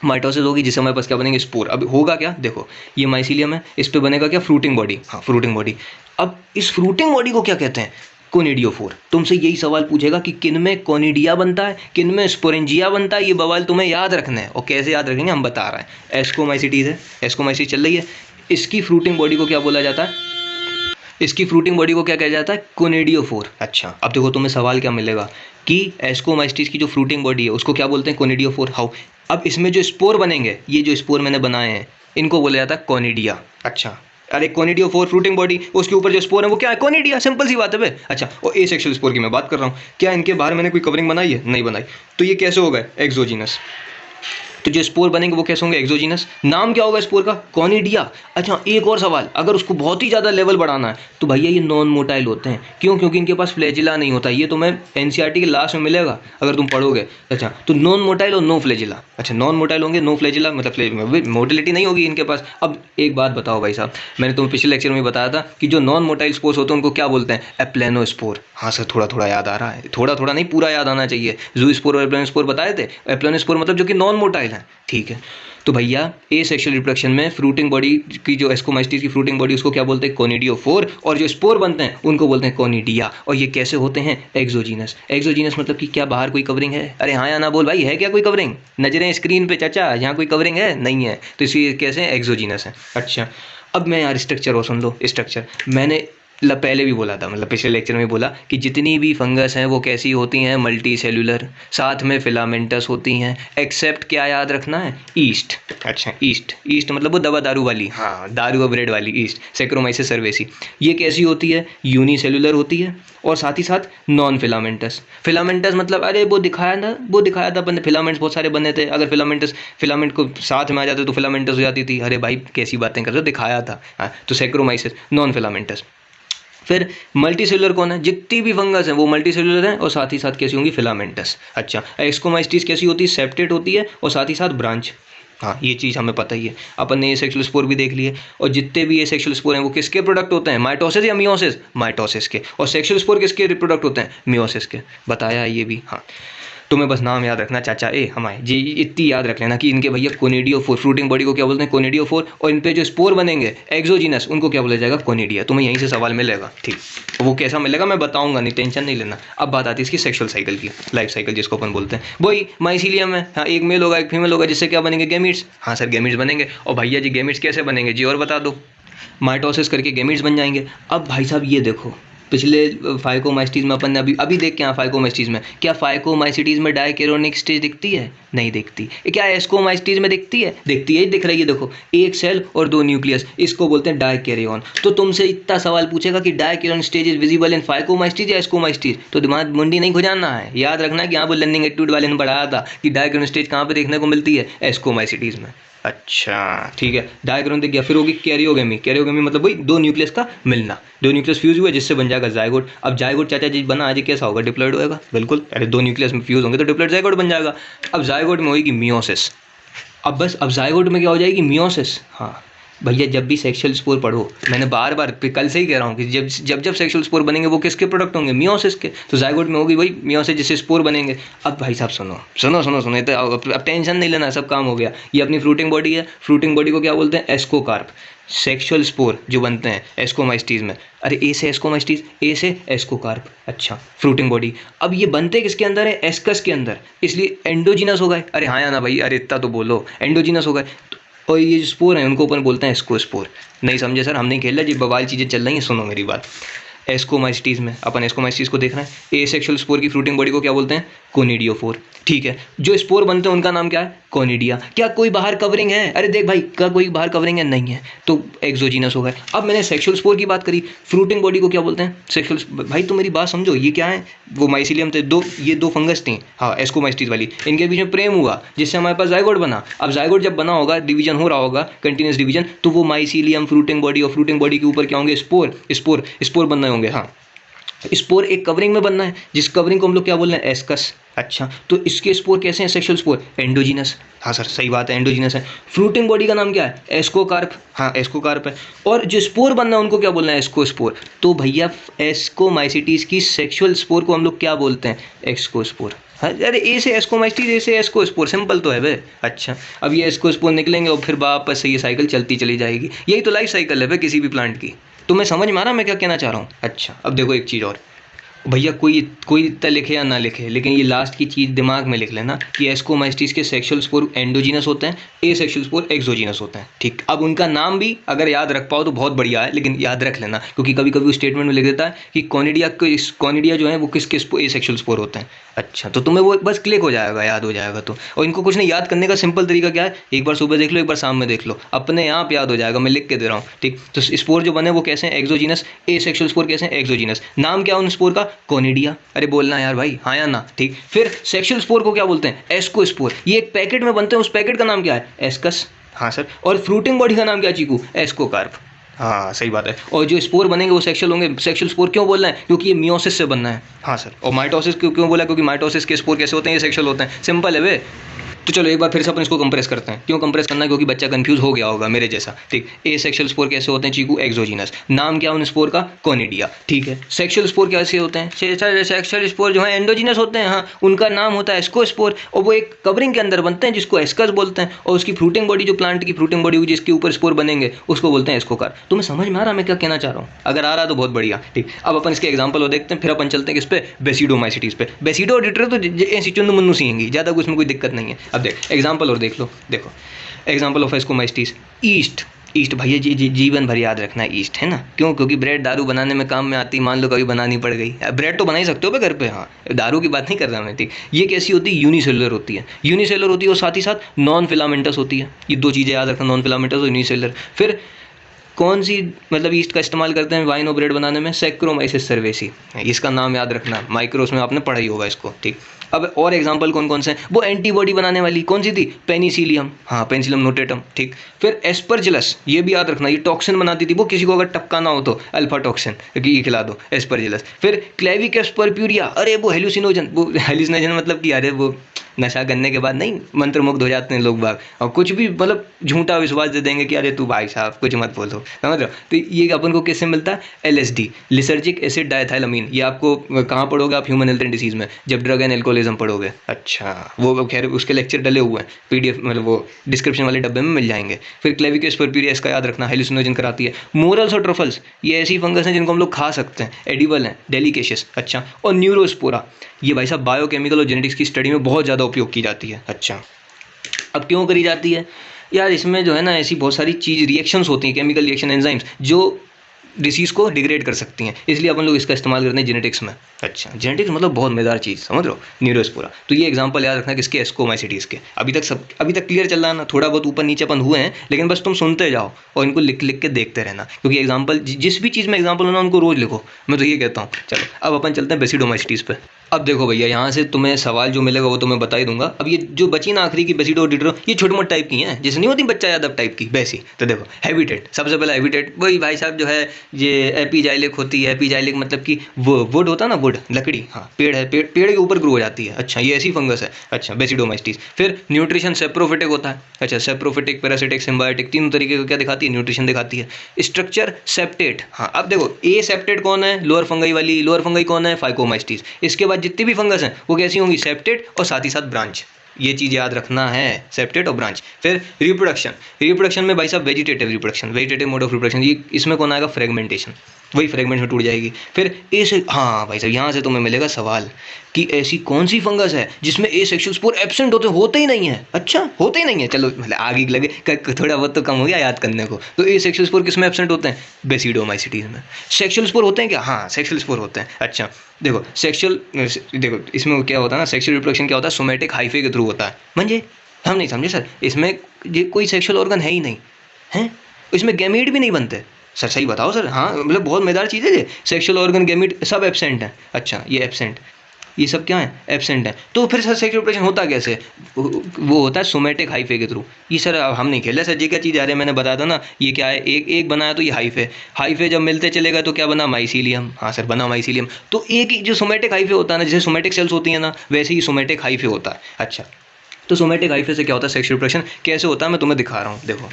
माइटोसिस होगी, जिससे हमारे पास क्या बनेंगे, स्पोर। अब होगा क्या, देखो ये माइसीलियम है, इस पे बनेगा क्या, फ्रूटिंग बॉडी, हाँ फ्रूटिंग बॉडी। अब इस फ्रूटिंग बॉडी को क्या कहते हैं, कोनिडियोफोर। तुमसे यही सवाल पूछेगा कि किन में कोनिडिया बनता है, किन में स्पोरेंजिया बनता है, ये बवाल तुम्हें याद रखना है। और कैसे याद रखेंगे हम बता रहे हैं। एस्कोमाइसिटीज है, एस्कोमाइसिस चल रही है, इसकी फ्रूटिंग बॉडी को क्या बोला जाता है, इसकी फ्रूटिंग बॉडी को क्या कहा जाता है, कोनिडियोफोर। अच्छा अब देखो तुम्हें सवाल क्या मिलेगा कि एस्कोमाइसिस की जो फ्रूटिंग बॉडी है उसको क्या बोलते हैं, कोनिडियोफोर। हाउ, अब इसमें जो स्पोर बनेंगे, ये जो स्पोर मैंने बनाए हैं इनको बोला जाता है कोनिडिया। अच्छा अरे कोनिडियोफोर फ्रूटिंग बॉडी, उसके ऊपर जो स्पोर है वो क्या है, कोनिडिया, सिंपल सी बात है बे। अच्छा और एसेक्सुअल स्पोर की मैं बात कर रहा हूँ, क्या इनके बाहर मैंने कोई कवरिंग बनाई है, नहीं बनाई, तो ये कैसे हो गए, एक्सोजीनस। तो जो स्पोर बनेंगे वो कैसे होंगे, एक्सोजीनस। नाम क्या होगा स्पोर का, कोनिडिया। अच्छा एक और सवाल, अगर उसको बहुत ही ज़्यादा लेवल बढ़ाना है तो भैया ये नॉन मोटाइल होते हैं। क्यों, क्योंकि इनके पास फ्लैजिला नहीं होता। ये तुम्हें एनसीईआरटी के लास्ट में मिलेगा अगर तुम पढ़ोगे। अच्छा तो नॉन मोटाइल और नो फ्लैजिला। अच्छा नॉन मोटाइल होंगे, नो फ्लैजिला मतलब मोटिलिटी नहीं होगी इनके पास। अब एक बात बताओ भाई साहब, मैंने तुम्हें पिछले लेक्चर में बताया था कि जो नॉन मोटाइल स्पोर्स होते हैं उनको क्या बोलते हैं, एप्लेनोस्पोर। हाँ सर थोड़ा थोड़ा याद आ रहा है, थोड़ा थोड़ा नहीं पूरा याद आना चाहिए। जूस्पोर और एप्लेनोस्पोर बताए थे, एप्लेनोस्पोर मतलब जो कि नॉन मोटाइल है, ठीक है। तो भैया ए सेक्सुअल रिप्रोडक्शन में फ्रूटिंग बॉडी की जो एस्कोमाइसिस की फ्रूटिंग बॉडी उसको क्या बोलते हैं, कोनिडियोफोर। और जो स्पोर बनते हैं उनको बोलते हैं कोनिडिया। और ये कैसे होते हैं, एक्सोजीनस। एक्सोजीनस मतलब कि क्या बाहर कोई कवरिंग है, अरे हाँ या ना बोल भाई, है क्या कोई कवरिंग, नजरें स्क्रीन पे चाचा, यहाँ कोई कवरिंग है, नहीं है, तो इसलिए कैसे एक्सोजीनस है। अच्छा अब मैं यार स्ट्रक्चर और सुन लो, स्ट्रक्चर मैंने पहले भी बोला था, मतलब पिछले लेक्चर में बोला कि जितनी भी फंगस हैं वो कैसी होती हैं, मल्टी सेलुलर, साथ में फिलामेंटस होती हैं, एक्सेप्ट क्या याद रखना है, ईस्ट। अच्छा ईस्ट, ईस्ट मतलब वो दवा दारू वाली, हाँ दारू और ब्रेड वाली ईस्ट, सैक्रोमाइसिस सर्वेसी। ये कैसी होती है, यूनिसेलुलर होती है और साथ ही साथ नॉन फिलामेंटस। फिलामेंटस मतलब अरे वो दिखाया था अपन ने, फिलामेंट्स बहुत सारे बने थे, अगर फिलामेंट को साथ में आ जाते तो फिलामेंटस हो जाती थी। अरे भाई कैसी बातें कर रहे हो, दिखाया था। हाँ तो सैक्रोमाइसिस, नॉन फिलामेंटस। फिर मल्टी सेलुलर कौन है, जितनी भी फंगस हैं वो मल्टी सेलुलर हैं और साथ ही साथ कैसी होंगी, फिलामेंटस। अच्छा एस्कोमाइसिस कैसी होती है, सेप्टेट होती है और साथ ही साथ ब्रांच। हाँ ये चीज़ हमें पता ही है, अपन ने एसेक्सुअल स्पोर भी देख लिए। और जितने भी एसेक्सुअल स्पोर हैं वो किसके प्रोडक्ट होते हैं, माइटोसिस या मियोसिस, माइटोसिस के। और सेक्सुअल स्पोर किसके प्रोडक्ट होते हैं, मियोसिस के, बताया है ये भी। हाँ तुम्हें बस नाम याद रखना चाचा ए हमारे जी, इतनी याद रख लेना कि इनके भैया कोनिडियोफोर, फ्रूटिंग बॉडी को क्या बोलते हैं, कोनिडियोफोर। और इन पे जो स्पोर बनेंगे एक्सोजीनस, उनको क्या बोला जाएगा, कोनिडिया। तुम्हें यहीं से सवाल मिलेगा, ठीक। वो कैसा मिलेगा मैं बताऊंगा, नहीं टेंशन नहीं लेना। अब बात आती है इसकी सेक्सुअल साइकिल की, लाइफ साइकिल जिसको अपन बोलते हैं, वही माइसीलियम है। हाँ एक मेल होगा एक फीमेल होगा, जिससे क्या बनेंगे, गैमीट्स। हाँ सर गैमीट्स बनेंगे। और भैया जी गैमीट्स कैसे बनेंगे जी, और बता दो, माइटोसिस करके गैमीट्स बन जाएंगे। अब भाई साहब ये देखो, पिछले फाइकोमाइसिटीज में अपन ने अभी अभी देख के यहाँ फाइकोमाइसिटीज में, क्या फाइकोमाइसिटीज में डाइकैरियोनिक स्टेज दिखती है? नहीं दिखती। क्या एस्कोमाइसिटीज में दिखती है? दिखती है, दिख रही है, देखो एक सेल और दो न्यूक्लियस, इसको बोलते हैं डाइकैरियोन। तो तुमसे इतना सवाल पूछेगा कि dikaryon stage is visible in phycomycetes या एस्कोमाइसिटीज, तो दिमाग मुंडी नहीं खुजाना है, याद रखना कि यहाँ पर लर्निंग एटीट्यूड वाले ने पढ़ाया था कि डाइकैरियोन स्टेज कहाँ पे देखने को मिलती है? एस्कोमाइसिटीज में। अच्छा ठीक है, डायग्राम दिख गया। फिर होगी कैरियोगेमी। कैरियोगेमी मतलब वही दो न्यूक्लियस का मिलना, दो न्यूक्लियस फ्यूज हुए जिससे बन जाएगा जाइगोट। अब जाइगोट चाचा जी बना आज कैसा होगा? डिप्लॉइड होएगा, बिल्कुल। अरे दो न्यूक्लियस में फ्यूज होंगे तो डिप्लॉइड जाइगोट बन जाएगा। अब जाइगोट में होगी मियोसिस। अब बस अब जाइगोट में क्या हो जाएगी? मियोसिस। हाँ भैया, जब भी सेक्सुअल स्पोर पढ़ो, मैंने बार बार कल से ही कह रहा हूँ कि जब सेक्सुअल स्पोर बनेंगे वो किसके प्रोडक्ट होंगे? मियोसिस के। तो जाइगोट में होगी वही मियोसिस जिससे स्पोर बनेंगे। अब भाई साहब सुनो सुनो सुनो सुनो, तो अब टेंशन नहीं लेना, सब काम हो गया। ये अपनी फ्रूटिंग बॉडी है, फ्रूटिंग बॉडी को क्या बोलते हैं? एस्कोकार्प। सेक्सुअल स्पोर जो बनते हैं एस्कोमाइसिटीज में, अरे ए से एस्कोमाइसिटीज, ए से एस्कोकार्प। अच्छा, फ्रूटिंग बॉडी। अब ये बनते किसके अंदर है? एस्कस के अंदर, इसलिए एंडोजिनस हो गए। अरे हाँ या ना भाई, अरे इतना तो बोलो, एंडोजिनस हो गए। और ये जो स्पोर हैं उनको अपन बोलते हैं एस्कोस्पोर। नहीं समझे सर, हम नहीं खेल रहे जी, बवाल चीज़ें चल रही हैं, सुनो मेरी बात। एस्कोमाइसिटीज में अपन एस्कोमाइसिटीज को देख रहे हैं। एसेक्सुअल स्पोर की फ्रूटिंग बॉडी को क्या बोलते हैं? कोनिडियोफोर। ठीक है, जो स्पोर बनते हैं उनका नाम क्या है? कोनिडिया। क्या कोई बाहर कवरिंग है? अरे देख भाई, क्या कोई बाहर कवरिंग है? नहीं है, तो एक्सोजिनस हो गए। अब मैंने सेक्सुअल स्पोर की बात करी, फ्रूटिंग बॉडी को क्या बोलते हैं? सेक्सुअल। भाई तो मेरी बात समझो, ये क्या है? वो माइसिलियम थे, ये दो फंगस थी, हाँ एस्कोमाइसिटीज वाली, इनके बीच में प्रेम हुआ जिससे हमारे पास जाइगोट बना। अब जाइगोट जब बना होगा, डिवीजन हो रहा होगा, कंटिन्यूस डिवीजन, तो वो माइसिलियम, फ्रूटिंग बॉडी, और फ्रूटिंग बॉडी के ऊपर क्या होंगे? स्पोर बनना होंगे। हाँ, स्पोर एक कवरिंग में बनना है, जिस कवरिंग को हम लोग क्या बोल रहे हैं? एस्कस। अच्छा, तो इसके स्पोर कैसे हैं? Sexual spore endogenous. हाँ सर सही बात है, एंडोजिनस है। फ्रूटिंग बॉडी का नाम क्या है? एस्कोकार्प। हाँ एस्कोकार्प है। और जो स्पोर बनना है उनको क्या बोलना है? एस्कोस्पोर। तो भैया एस्कोमाइसिटीज की सेक्सुअल स्पोर को हम लोग क्या बोलते हैं? एक्सकोस्पोर। हाँ, अरे ए से एस्कोमाइसिटीज, ए से एस्कोस्पोर, सिंपल तो है बे। अच्छा, अब ये एस्कोस्पोर निकलेंगे और फिर वापस से ये साइकिल चलती चली जाएगी। यही तो लाइफ साइकिल है बे किसी भी प्लांट की। तुम्हें समझ में आ रहा मैं क्या कहना चाह रहा हूँ? अच्छा, अब देखो एक चीज़ और भैया, कोई इतना लिखे या ना लिखे, लेकिन ये लास्ट की चीज़ दिमाग में लिख लेना कि एस्कोमाइसिटीज के सेक्सुअल स्पोर एंडोजिनस होते हैं, ए सेक्सुअल स्पोर एक्सोजिनस होते हैं। ठीक, अब उनका नाम भी अगर याद रख पाओ तो बहुत बढ़िया है, लेकिन याद रख लेना, क्योंकि कभी कभी स्टेटमेंट में लिख देता है कि कॉनिडिया जो है वो किसके ए सेक्सुअल स्पोर होते हैं। अच्छा, तो तुम्हें वो बस क्लिक हो जाएगा, याद हो जाएगा। तो और इनको कुछ नहीं, याद करने का सिंपल तरीका क्या है? एक बार सुबह देख लो, एक बार शाम में देख लो, अपने आप याद हो जाएगा, मैं लिख के दे रहा हूँ। ठीक, तो स्पोर जो बने वो कैसे हैं? एक्सोजिनस। ए सेक्सुअल स्पोर कैसे हैं? एक्सोजिनस। नाम क्या उन स्पोर का? कोनिडिया। अरे बोलना यार भाई, हाँ या ना। ठीक, फिर सेक्सुअल स्पोर को क्या बोलते हैं? एस्कोस्पोर। ये एक पैकेट में बनते हैं, उस पैकेट का नाम क्या है? एस्कस। हाँ सर। और फ्रूटिंग बॉडी का नाम क्या चीकू? एस्कोकार्प। हाँ सही बात है। और जो स्पोर बनेंगे वो सेक्सुअल होंगे। सेक्सुअल स्पोर क्यों बोलना है? क्योंकि ये मियोसिस से बनना है। हाँ सर। और माइटोसिस क्यों बोला? क्योंकि माइटोसिस के स्पोर कैसे होते हैं? ये सेक्सुअल होते हैं। सिंपल है वे। तो चलो एक बार फिर से अपन इसको कंप्रेस करते हैं। क्यों कंप्रेस करना है? क्योंकि बच्चा कंफ्यूज हो गया होगा मेरे जैसा। ठीक, ए सेक्सुअल स्पोर कैसे होते हैं चीकू? एक्सोजिनस। नाम क्या उन स्पोर का? कोनिडिया। ठीक है, सेक्सुअल स्पोर कैसे होते हैं? सेक्सुअल स्पोर जो है एंडोजिनस होते हैं। हाँ, उनका नाम होता है एस्कोस्पोर, और वो एक कवरिंग के अंदर बनते हैं जिसको एस्कस बोलते हैं। और उसकी फ्रूटिंग बॉडी, जो प्लांट की फ्रूटिंग बॉडी होगी जिसके ऊपर स्पोर बनेंगे, उसको बोलते हैं एस्कोकार्प। तुम्हें समझ में आ रहा मैं क्या कहना चाह रहा हूँ? अगर आ रहा तो बहुत बढ़िया। ठीक, अब अपन इसके एग्जाम्पल और देखते हैं, फिर अपन चलते हैं किस पे? बेसिडोमाइसिटीज पे। बेसिडो और डिट्रो तो ऐसी चुन्नू मुन्नू सी होंगी, ज़्यादा उसमें कोई दिक्कत नहीं है। अब देख एग्जाम्पल और देख लो। देखो एग्जाम्पल ऑफ एस्कोमाइसिटीज। ईस्ट भैया जीवन भर याद रखना है ईस्ट, है ना? क्यों? क्योंकि ब्रेड दारू बनाने में काम में आती। मान लो कभी बनानी पड़ गई, ब्रेड तो बना ही सकते हो पे घर पे। हाँ, दारू की बात नहीं कर रहा मैं। ठीक, ये कैसी होती है? यूनिसेलुलर होती है। यूनिसेलुलर होती है और साथ ही साथ नॉन फिलामेंटस होती है। ये दो चीज़ें याद रखना, नॉन फिलामेंटस और यूनिसेलुलर। फिर कौन सी मतलब ईस्ट का इस्तेमाल करते हैं वाइन और ब्रेड बनाने में? सैक्रोमाइसिस सर्वेसी, इसका नाम याद रखना। माइक्रोस में आपने पढ़ा ही होगा इसको। ठीक, अब और एग्जांपल कौन कौन से हैं? वो एंटीबॉडी बनाने वाली कौन सी थी? पेनिसिलियम। हाँ, पेनिसिलियम नोटेटम। ठीक, फिर एस्परजिलस, ये भी याद रखना, ये टॉक्सिन बनाती थी। वो किसी को अगर टपकाना हो तो अल्फा टॉक्सिन ये खिला दो, एस्परजिलस। फिर क्लेविकस पर्प्यूरिया, अरे वो हेलुसिनोजन, वो हेलुसिनोजन मतलब कि अरे वो नशा करने के बाद नहीं मंत्रमुग्ध हो जाते हैं लोग बाग, और कुछ भी मतलब झूठा विश्वास दे देंगे कि अरे तू भाई साहब कुछ मत बोलो, समझ रहे हो? तो ये अपन को किससे मिलता है? LSD, lysergic acid diethylamide. ये आपको कहाँ पढ़ोगे आप? ह्यूमन हेल्थ एंड डिसीज में, जब ड्रग एंड एल्कोहलिज्म पढ़ोगे। अच्छा, वो खैर उसके लेक्चर डले हुए हैं PDF, मतलब वो डिस्क्रिप्शन वाले डब्बे में मिल जाएंगे। फिर क्लेविकस पर्प्यूरिया, इसका याद रखना, हेलुसिनोजन कराती है। मोरल्स और ट्रफल्स, ये ऐसी फंगस हैं जिनको हम लोग खा सकते हैं, एडिबल हैं, डेलिकेशियस। अच्छा, और न्यूरोस्पोरा, ये भाई साहब बायोकेमिकल और जेनेटिक्स की स्टडी में बहुत ज़्यादा उपयोग की जाती है। अच्छा, अब क्यों करी जाती है यार? इसमें जो है ना ऐसी बहुत सारी चीज़ रिएक्शंस होती हैं, केमिकल रिएक्शन, एंजाइम्स, जो डिसीज़ को डिग्रेड कर सकती हैं, इसलिए अपन लोग इसका इस्तेमाल करते हैं जेनेटिक्स में। अच्छा, जेनेटिक्स मतलब बहुत मजेदार चीज़, समझ रहे हो, न्यूरोस्पोरा। तो ये एग्जांपल याद रखना किसके, एस्कोमाइसिटीज़ के। अभी तक क्लियर चल रहा है ना, थोड़ा बहुत ऊपर नीचे अपन हुए हैं, लेकिन बस तुम सुनते जाओ और इनको लिख लिख के देखते रहना, क्योंकि एग्जाम्पल जिस भी चीज़ में एग्जाम्पल होना उनको रोज लिखो, मैं तो ये कहता हूँ। चलो अब अपन चलते हैं बेसिडोमाइसिटीज़ पे। अब देखो भैया, यहाँ से तुम्हें सवाल जो मिलेगा वो तो मैं बता ही दूंगा। अब ये जो बची ना आखिरी की बेसिडो डिड्रो, ये छोटे मोटे टाइप की हैं, जैसे नहीं होती बच्चा यादव टाइप की, वैसी। तो देखो हैबिटेट, सबसे पहले हैबिटेट वही भाई साहब जो है ये एपीजाइलिक होती है। एपीजाइलिक मतलब कि वो वुड होता है ना, वुड लकड़ी, हाँ पेड़ है, पेड़ के ऊपर ग्रो हो जाती है। अच्छा, ये ऐसी फंगस है। अच्छा, बेसिडोमाइसिटीज। फिर न्यूट्रिशन सेप्रोफिटिक होता है। अच्छा, सेप्रोफिटिक, पैरासिटिक, सिम्बायोटिक, तीनों तरीके का क्या दिखाती है, न्यूट्रिशन दिखाती है। स्ट्रक्चर सेप्टेट, हाँ अब देखो ए सेप्टेट कौन है, लोअर फंगाई वाली, लोअर फंगाई कौन है, फाइकोमाइसिटीज। इसके बाद जितनी भी फंगस हैं वो कैसी होंगी, सेप्टेट और साथ ही साथ ब्रांच। ये चीज़ याद रखना है, सेप्टेट और ब्रांच। फिर रिप्रोडक्शन में भाई साहब वेजिटेटिव मोड ऑफ रिप्रोडक्शन, ये इसमें कौन आएगा, फ्रेगमेंटेशन, वही फ्रेगमेंट में टूट जाएगी। फिर ए से, हाँ भाई साहब यहाँ से तुम्हें मिलेगा सवाल कि ऐसी कौन सी फंगस है जिसमें ए सेक्सुअल स्पोर एब्सेंट होते ही नहीं है। अच्छा, होते ही नहीं है, चलो मतलब आगे लगे थोड़ा बहुत तो कम हो गया याद करने को। तो ए सेक्सुअल स्पोर किस में एब्सेंट होते हैं, बेसिडोमाइसिटीज में। सेक्सुअल स्पोर होते हैं क्या, हाँ सेक्सुअल स्पोर होते हैं। अच्छा देखो देखो इसमें क्या होता है ना, सेक्सुअल रिप्रोडक्शन क्या होता है, सोमेटिक हाइफे के थ्रू होता है। म्हणजे हम नहीं समझे सर, इसमें ये कोई सेक्सुअल ऑर्गन है ही नहीं है, इसमें गैमीट भी नहीं बनते। सर सही बताओ सर, हाँ मतलब बहुत मजेदार चीज़ है ये, सेक्सुअल ऑर्गन गैमीट सब एब्सेंट है। अच्छा ये एब्सेंट, ये सब क्या है, एब्सेंट है। तो फिर सर सेक्सुअल रिप्रोडक्शन होता कैसे, वो होता है सोमेटिक हाइफे के थ्रू। ये सर हम नहीं खेल रहे सर, ये क्या चीज़ आ रही है, मैंने बताया था ना ये क्या है, एक बनाया तो ये हाइफे जब मिलते चलेगा तो क्या बना, माइसीलियम। हाँ सर बना माइसीलियम। तो एक ही जो सोमेटिक हाइफे होता है ना, जैसे सोमेटिक सेल्स होती है ना, वैसे ही सोमेटिक हाइफे होता है। अच्छा, तो सोमेटिक हाइफे से क्या होता है, सेक्सुअल रिप्रोडक्शन कैसे होता है मैं तुम्हें दिखा रहा हूँ। देखो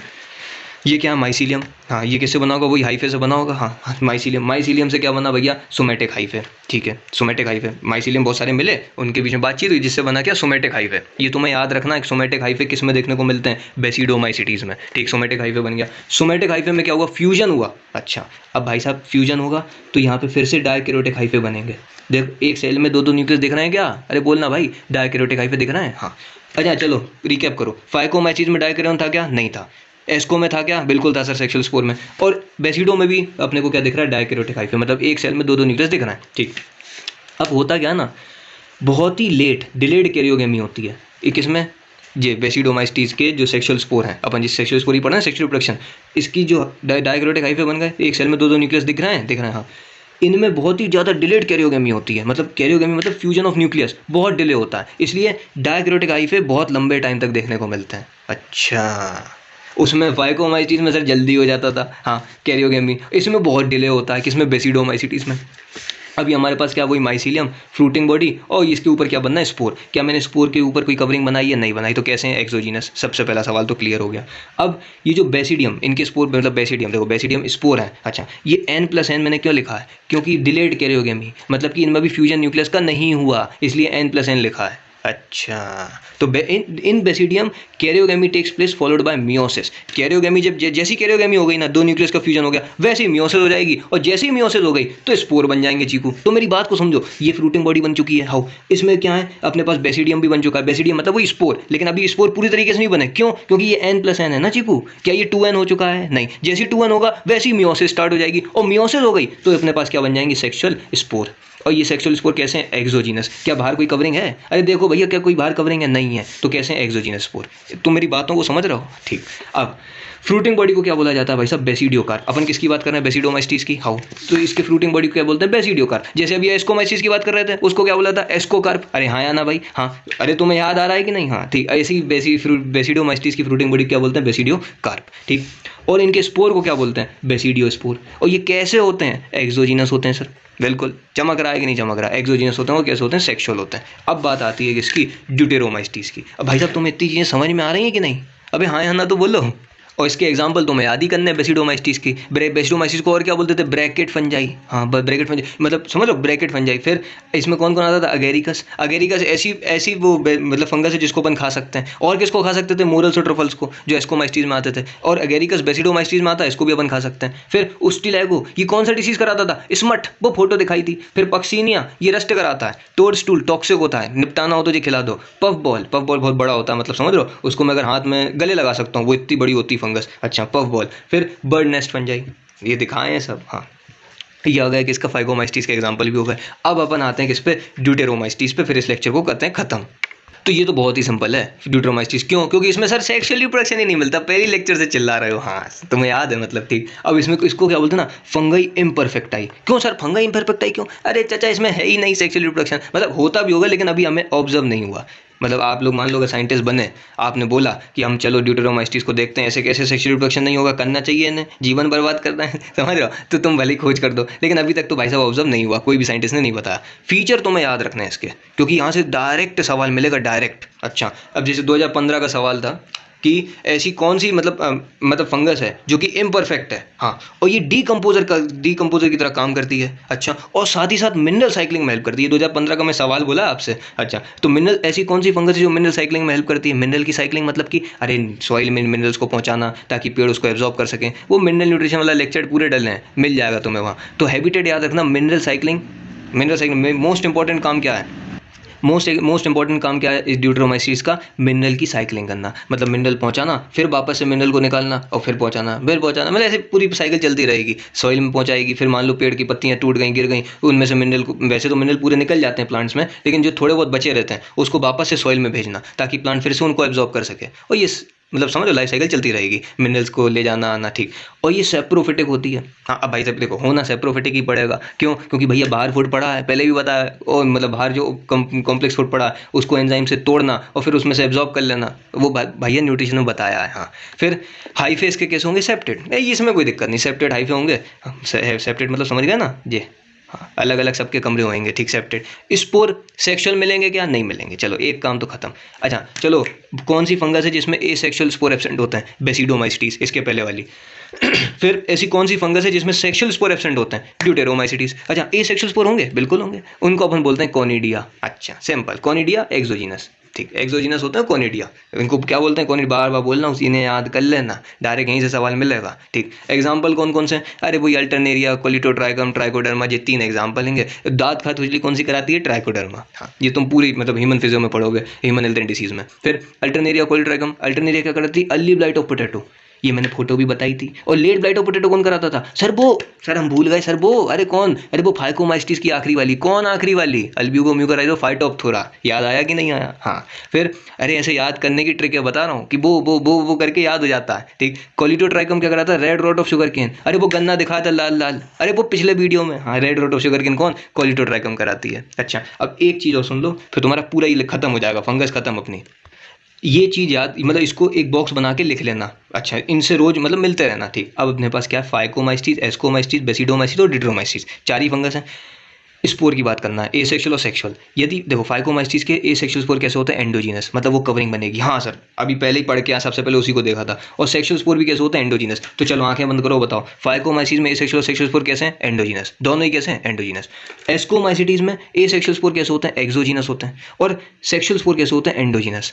ये क्या है, माइसीलियम। हाँ ये किससे बना होगा, वही हाइफे से बना होगा। हाँ माइसीलियम से क्या बना भैया, सोमेटिक हाइफे। ठीक है, सोमेटिक हाइफे, माइसीलियम बहुत सारे मिले, उनके बीच में बातचीत हुई जिससे बना क्या, सोमेटिक हाइफे। ये तुम्हें याद रखना, एक सोमेटिक हाइफे किस में देखने को मिलते हैं, बेसिडोमाइसिटीज में। ठीक, सोमेटिक हाइफे बन गया। सोमेटिक हाइफे में क्या हुआ, फ्यूजन हुआ। अच्छा अब भाई साहब फ्यूजन होगा तो यहाँ पे फिर से डायकैरियोटिक हाइफे बनेंगे। देख एक सेल में दो न्यूक्लियस दिख रहे हैं क्या, अरे बोलना भाई, डायकैरियोटिक हाइफे दिख रहे हैं। हाँ अच्छा चलो रिकैप करो, फाइकोमाइसिस में डायकैरियोन था क्या, नहीं था। एस्को में था क्या, बिल्कुल था सर, सेक्सुअल स्पोर में। और बेसिडो में भी अपने को क्या दिख रहा है, डायकैरियोटिक हाइफे, मतलब एक सेल में दो न्यूक्लियस दिख रहा है। ठीक, अब होता क्या ना, बहुत ही लेट डिलेड कैरियोगेमी होती है। ये किसमें, ये बेसिडोमाइसिटीज के जो सेक्सुअल स्पोर हैं, अपन जिस सेक्सुअल स्पोर ही पढ़ा ना, सेक्सुअल रिप्रोडक्शन, इसकी जो डायकैरियोटिक हाइफे बन गए, एक सेल में दो न्यूक्लियस दिख रहे हैं हाँ। इनमें बहुत ही ज़्यादा डिलेड कैरियोगेमी होती है, मतलब कैरियोगेमी मतलब फ्यूजन ऑफ न्यूक्लियस बहुत डिले होता है, इसलिए डायकैरियोटिक हाइफे बहुत लंबे टाइम तक देखने को मिलते हैं। अच्छा, उसमें फाइकोमाइसिटीज में सर जल्दी हो जाता था, हाँ कैरियोगेमी, इसमें बहुत डिले होता है, किसमें, बेसिडोमाइसिटीज में। अभी हमारे पास क्या, वही माइसीलियम, फ्रूटिंग बॉडी, और इसके ऊपर क्या बनना है, स्पोर। क्या मैंने स्पोर के ऊपर कोई कवरिंग बनाई है, नहीं बनाई, तो कैसे हैं, एक्सोजीनस। सबसे पहला सवाल तो क्लियर हो गया। अब ये जो बेसिडियम, इनके स्पोर मतलब बेसिडियम, देखो बेसिडियम स्पोर है। अच्छा ये N+N मैंने क्यों लिखा है, क्योंकि डिलेड कैरियोगेमी, मतलब कि इनमें भी फ्यूजन न्यूक्लियस का नहीं हुआ, इसलिए N+N लिखा है। अच्छा तो in basidium karyogamy takes place followed by meiosis. Karyogamy जब जैसी कैरियोगेमी हो गई ना, दो न्यूक्लियस का फ्यूजन हो गया, वैसे ही मियोसिस हो जाएगी, और जैसे ही मियोसिस हो गई तो स्पोर बन जाएंगे चीकू। तो मेरी बात को समझो, ये फ्रूटिंग बॉडी बन चुकी है, हाउ, इसमें क्या है, अपने पास बेसिडियम भी बन चुका है। बेसिडियम मतलब वही स्पोर, लेकिन अभी स्पोर पूरी तरीके से नहीं बने, क्यों, क्योंकि ये N+N है ना चीकू। क्या ये 2N हो चुका है, नहीं, जैसे 2N होगा वैसे ही मियोसिस स्टार्ट हो जाएगी, और मियोसिस हो गई तो अपने पास क्या बन जाएंगे, सेक्सुअल स्पोर। और ये सेक्सुअल स्पोर कैसे हैं, एक्सोजीनस। क्या बाहर कोई कवरिंग है, अरे देखो भैया क्या कोई बाहर कवरिंग है, नहीं है, तो कैसे हैं, एक्सोजीनस स्पोर। तुम मेरी बातों को समझ रहे हो। ठीक, अब फ्रूटिंग बॉडी को क्या बोला जाता है भाई साहब, बेसिडियोकार्प। अपन किसकी बात कर रहे हैं, बेसिडोमाइसिटीज की, हाउ, तो इसके फ्रूटिंग बॉडी को क्या बोलते हैं, बेसिडियोकार्प। जैसे अभी एस्कोमाइसिस की बात कर रहे थे, उसको क्या बोला था, एस्कोकार्प। अरे हाँ या ना भाई, हाँ, अरे तुम्हें याद आ रहा है कि नहीं, हाँ ठीक, ऐसी बेसिडोमाइसिटीज की फ्रूटिंग बॉडी क्या बोलते हैं, बेसिडियोकार्प। ठीक, और इनके स्पोर को क्या बोलते हैं, बेसिडियोस्पोर। और ये कैसे होते हैं, एक्सोजीनस होते हैं सर, बिल्कुल चमक रहा है कि नहीं चमक रहा है, एक्सोजीनस होते हैं। और कैसे होते हैं, सेक्सुअल होते हैं। अब बात आती है किसकी, ड्यूटेरोमाइसिटीज की। अब भाई साहब तुम्हें इतनी चीज़ें समझ में आ रही हैं कि नहीं, अबे हाँ या ना तो बोलो। और इसके एग्जाम्पल तुम्हें याद ही करने हैं बेसिडोमाइसिटीज की। बेसिडोमाइसिस को और क्या बोलते थे, ब्रैकेट फंजाई। हाँ ब्रैकेट फंजाई मतलब समझ लो, ब्रैकेट फंजाई। फिर इसमें कौन कौन आता था, अगेरिकस। अगेरिकस ऐसी वो मतलब फंगस है जिसको अपन खा सकते हैं। और किसको खा सकते थे, मोरल्स और ट्रफल्स को, जो एस्कोमाइसिटीज में आते थे। और अगेरिकस बेसिडोमाइसिटीज में आता है, इसको भी अपन खा सकते हैं। फिर उस्टिलैगो, ये कौन सा डिसीज कराता था, स्मट, वो फोटो दिखाई थी। फिर पक्सीनिया, ये रस्ट कराता है। टोडस्टूल टॉक्सिक होता है, निपटाना हो तो ये खिला दो। पफ बॉल बहुत बड़ा होता है, मतलब समझ लो, उसको मैं अगर हाथ में गले लगा सकता हूँ, वो इतनी बड़ी होती फंगस। अच्छा पफ बॉल। फिर बर्ड नेस्ट फंजाई, ये दिखाए हैं सब। हाँ ये हो गया कि इसका फाइकोमाइस्टीज का एग्जांपल भी हो गया। अब अपन आते हैं किस पे, ड्यूटेरोमाइस्टीज पे, फिर इस लेक्चर को करते हैं खत्म। तो ये तो बहुत ही सिंपल है ड्यूटेरोमाइस्टीज। क्यों? क्योंकि इसमें सर सेक्सुअल रिप्रोडक्शन ही नहीं मिलता, पहली लेक्चर से चिल्ला रहे हो। हाँ तुम्हें याद है, मतलब ठीक। अब इसमें इसको क्या बोलते हैं ना, फंगाई इम्परफेक्टाई। क्यों सर फंगाई इम्परफेक्टाई क्यों? अरे चाचा इसमें है ही नहीं सेक्सुअल रिप्रोडक्शन, मतलब होता भी होगा लेकिन अभी हमें ऑब्जर्व नहीं हुआ। मतलब आप लोग मान लो अगर साइंटिस्ट बने, आपने बोला कि हम चलो ड्यूटेरोमाइस्टीज को देखते हैं, ऐसे कैसे सेक्सुअल रिप्रोडक्शन नहीं होगा, करना चाहिए इन्हें, जीवन बर्बाद करना है, समझ रहे हो? तो तुम भले ही खोज कर दो, लेकिन अभी तक तो भाई साहब ऑब्जर्व नहीं हुआ, कोई भी साइंटिस्ट ने नहीं बताया। फीचर तुम्हें याद रखना है इसके, क्योंकि यहाँ से डायरेक्ट सवाल मिलेगा, डायरेक्ट। अच्छा, अब जैसे 2015 का सवाल था कि ऐसी कौन सी मतलब फंगस है जो कि इम्परफेक्ट है, हाँ, और ये डीकम्पोजर की तरह काम करती है। अच्छा, और साथ ही साथ मिनरल साइक्लिंग में हेल्प करती है। 2015 का मैं सवाल बोला आपसे। अच्छा, तो मिनरल, ऐसी कौन सी फंगस है जो मिनरल साइक्लिंग में हेल्प करती है? मिनरल की साइक्लिंग मतलब कि अरे सॉइल में मिनरल्स को पहुंचाना ताकि पेड़ उसको एब्जॉर्ब कर सकें। वो मिनरल न्यूट्रिशन वाला लेक्चर पूरे डले हैं, मिल जाएगा तुम्हें वहाँ। तो हैबिटेट याद रखना, मिनरल साइक्लिंग में मोस्ट इंपॉर्टेंट काम क्या है? मोस्ट इंपॉर्टेंट काम क्या है इस ड्यूटेरोमाइस्टीज का? मिनरल की साइक्लिंग करना, मतलब मिनरल पहुंचाना, फिर वापस से मिनरल को निकालना, और फिर पहुंचाना, मतलब ऐसे पूरी साइकिल चलती रहेगी। सॉइल में पहुंचाएगी, फिर मान लो पेड़ की पत्तियां टूट गई, गिर गई, उनमें से मिनरल को, वैसे तो मिनरल पूरे निकल जाते हैं प्लांट्स में, लेकिन जो थोड़े बहुत बचे रहते हैं उसको वापस से सॉइल में भेजना ताकि प्लांट फिर से उनको एब्जॉर्ब कर सके। और ये मतलब समझ लो लाइफ साइकिल चलती रहेगी, मिनरल्स को ले जाना आना, ठीक। और ये सेप्रोफिटिक होती है। हाँ, अब भाई साहब देखो, होना सेप्रोफिटिक ही पड़ेगा। क्यों? क्योंकि भैया बाहर फूड पड़ा है, पहले भी बताया, और मतलब बाहर जो कॉम्प्लेक्स फूड पड़ा है उसको एंजाइम से तोड़ना और फिर उसमें से एब्जॉर्ब कर लेना, वो भैया न्यूट्रिशन में बताया है। हाँ, फिर हाई फेस के केस होंगे सेप्टेड, इसमें कोई दिक्कत नहीं, सेप्टेड हाई फे होंगे। सेप्टेड मतलब समझ गए ना जी? हाँ, अलग अलग सबके कमरे होंगे, ठीक, सेप्टेड। स्पोर सेक्सुअल मिलेंगे क्या? नहीं मिलेंगे। चलो एक काम तो खत्म। अच्छा चलो, कौन सी फंगस है जिसमें एसेक्सुअल स्पोर एब्सेंट होते हैं? बेसिडोमाइस्टीज, इसके पहले वाली। फिर ऐसी कौन सी फंगस है जिसमें सेक्सुअल स्पोर एब्सेंट होते हैं? ड्यूटेरोमाइस्टीज। अच्छा, एसेक्सुअल स्पोर होंगे? बिल्कुल होंगे, उनको अपन बोलते हैं कोनिडिया। अच्छा सिंपल, कोनिडिया एक्सोजिनस, ठीक, एक्सोजिनस होता है कोनिडिया। इनको क्या बोलते हैं? कोनिडिया, बार बार बोलना, उसी ने याद कर लेना, डायरेक्ट यहीं से सवाल मिलेगा, ठीक। एग्जाम्पल कौन कौन से? अरे वही अल्टरनेरिया, कोलिटोट्राइकम, ट्राइकोडर्मा, ये 3 एग्जाम्पल होंगे। दांत खाद खुजली कौन सी कराती है? ट्राइकोडर्मा। हाँ, ये तुम पूरी मतलब ह्यूमन फिजियो में पढ़ोगे, ह्यूमन हेल्थ एंड डिसीज में। फिर अल्टरनेरिया, कोलिट्राइकम, अल्टरनेरिया क्या करती है? अर्ली ब्लाइट ऑफ पोटैटो, ये मैंने फोटो भी बताई थी। और लेट ब्लाइट ऑफ पोटैटो कौन कराता था? सर वो, सर हम भूल गए सर, वो अरे कौन? अरे वो फाइकोमाइस्टीज की आखिरी वाली, कौन आखिरी वाली? Albugo Mucor Rhizopus Phytophthora. याद आया कि नहीं आया? हाँ, फिर अरे ऐसे याद करने की ट्रिक है, बता रहा हूँ कि वो करके याद हो जाता है, ठीक। कोलिटोट्राइकम क्या कराता है? Red rot of sugarcane. अरे वो गन्ना दिखाया था लाल लाल, अरे वो पिछले वीडियो में। हाँ, red rot of sugarcane कौन? कोलिटोट्राइकम कराती है। अच्छा, अब एक चीज़ और सुन लो, फिर तुम्हारा पूरा ही खत्म हो जाएगा, फंगस खत्म अपनी। ये चीज़ याद, मतलब इसको एक बॉक्स बना के लिख लेना। अच्छा, इनसे रोज मतलब मिलते रहना, ठीक। अब अपने पास क्या है? फाइकोमाइस्टीज, एस्कोमाइस्टीज, बेसिडोमाइस्टीज और ड्यूटेरोमाइस्टीज, 4 ही फंगस हैं। स्पोर की बात करना है, एसेक्सुअल और सेक्सुअल। यदि देखो फाइकोमाइस्टीज के एसेक्सुअल स्पोर कैसे होते हैं? एंडोजीनस, मतलब वो कवरिंग बनेगी। हाँ सर, अभी पहले ही पढ़ के सबसे पहले उसी को देखा था। और सेक्सुअल स्पोर भी कैसे होते हैं? एंडोजीनस। तो चलो आंखें बंद करो, बताओ फाइकोमाइस्टीज में एसेक्सुअल और सेक्सुअल स्पोर कैसे हैं? एंडोजीनस, दोनों ही कैसे हैं? एंडोजीनस। एस्कोमाइस्टीज में एसेक्सुअल स्पोर कैसे होते हैं? एक्सोजीनस होते हैं। और सेक्सुअल स्पोर कैसे होते हैं? एंडोजीनस।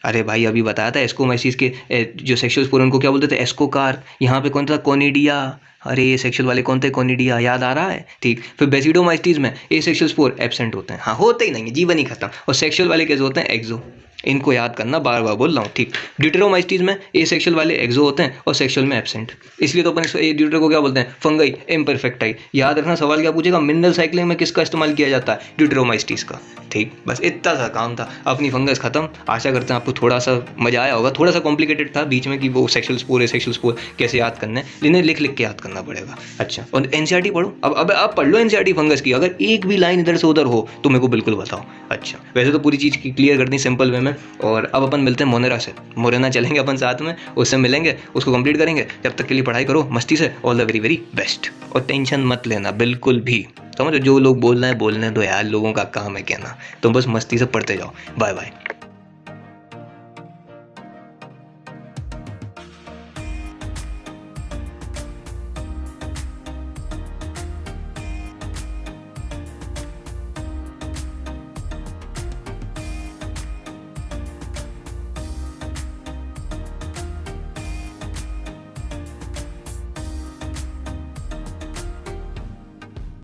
अरे भाई अभी बताया था, एस्कोमाइस्टीज के जो सेक्सुअल स्पोर उनको क्या बोलते थे? एस्कोकार। यहाँ पे कौन था? कोनिडिया। अरे ये सेक्सुअल वाले कौन थे? कोनिडिया। याद आ रहा है, ठीक। फिर बेसिडोमाइस्टीज में एसेक्सुअल स्पोर एब्सेंट होते हैं, हाँ होते ही नहीं है, जीवन ही खत्म। और सेक्सुअल वाले कैसे होते हैं? एक्सो। इनको याद करना, बार बार बोल रहा हूँ, ठीक। ड्यूटेरोमाइस्टीज में एसेक्सुअल वाले एक्सो होते हैं और सेक्सुअल में एब्सेंट, इसलिए तो अपन इसको ड्यूटेरो को क्या बोलते हैं? Fungi imperfecti. याद रखना, सवाल क्या पूछेगा? मिनरल साइक्लिंग में किसका इस्तेमाल किया जाता है? ड्यूटेरोमाइस्टीज का, ठीक। बस इतना सा काम था, अपनी फंगस खत्म। आशा करते हैं आपको थोड़ा सा मजा आया होगा। थोड़ा सा कॉम्प्लिकेटेड था बीच में कि वो सेक्सुअल स्पोर, एसेक्सुअल स्पोर कैसे याद करना है, इन्हें लिख लिख के याद करना पड़ेगा। अच्छा, और एनसीईआरटी पढ़ो। अब आप पढ़ लो एनसीईआरटी फंगस की, अगर एक भी लाइन इधर से उधर हो तो मेरे को बिल्कुल बताओ। अच्छा, वैसे तो पूरी चीज़ क्लियर करनी सिंपल वे में। और अब अपन मिलते हैं मोनेरा से, मोरेना चलेंगे अपन साथ में, उससे मिलेंगे, उसको कंप्लीट करेंगे। जब तक के लिए पढ़ाई करो मस्ती से, all the very very best. और टेंशन मत लेना बिल्कुल भी, समझो, जो लोग बोलना है बोलने दो यार, लोगों का काम है कहना, तो बस मस्ती से पढ़ते जाओ। Bye bye.